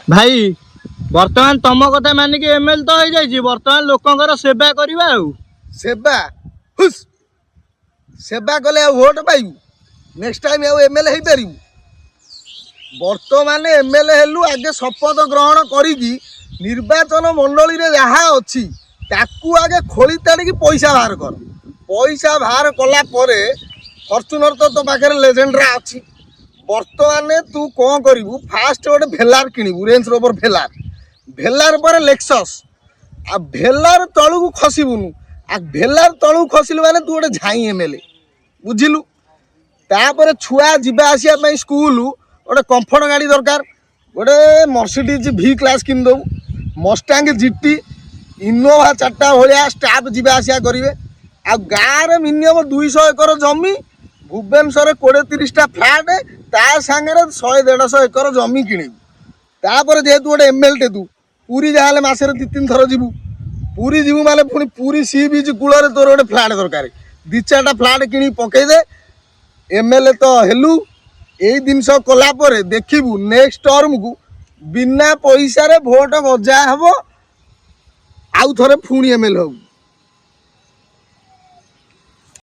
भाई बर्तमान तुम कथा मानिक एमएल तो हो जाइए बर्तमान लोकंर सेवा करवा सेवा हुस सेवा कले भोट पाइबू नेक्स्ट टाइम एमएलए हो पारू बर्तमान एमएलए हेलु आगे शपथ ग्रहण करी निर्वाचन मंडली रे जहाँ अच्छी ताकू आगे खोली ताड़ी पैसा बाहर कर पैसा बाहर कला परे फॉर्च्यूनर तो पाखे लेजेंडरा अच्छी बर्तमान तू कौन करू फास्ट गोटे भेलार किणु रेंज रोवर भेलार भेलार पर लेक्सस आ भेलार तलू को खसबुनु आ भेलार तलू खसिलु माने तू गोटे झाई एमएलए बुझिलु तापर छुआ जीवा आसिया स्कूल गोटे कंफर्ट गाड़ी दरकार गोटे मर्सिडीज भी क्लास किन दो मस्टांग जीटी इनोवा चार्टा भाया स्टाफ जीवा आसिया करेंगे आ गाँव मिनिमम 200 एकर जमी भुवनेश्वर 20-30टा फ्लाट ता सांगे 100-150 एकर जमी किणु तापर जेहेतु गोटे एमएलए तू पूरी जहाँ मसरे 2-3 थर जीवु पूरी जीवु माने पुणी पूरी सी बीच कूल तोर गोटे फ्लाट दरकार 2-4टा फ्लाट कि पकईदे एमएलए तो हेलु यही जिनस कलापर देखू नेक्स्ट टर्म को बिना पैसा रे भोट गजा हम आउ थे पुणी एमएलए हो।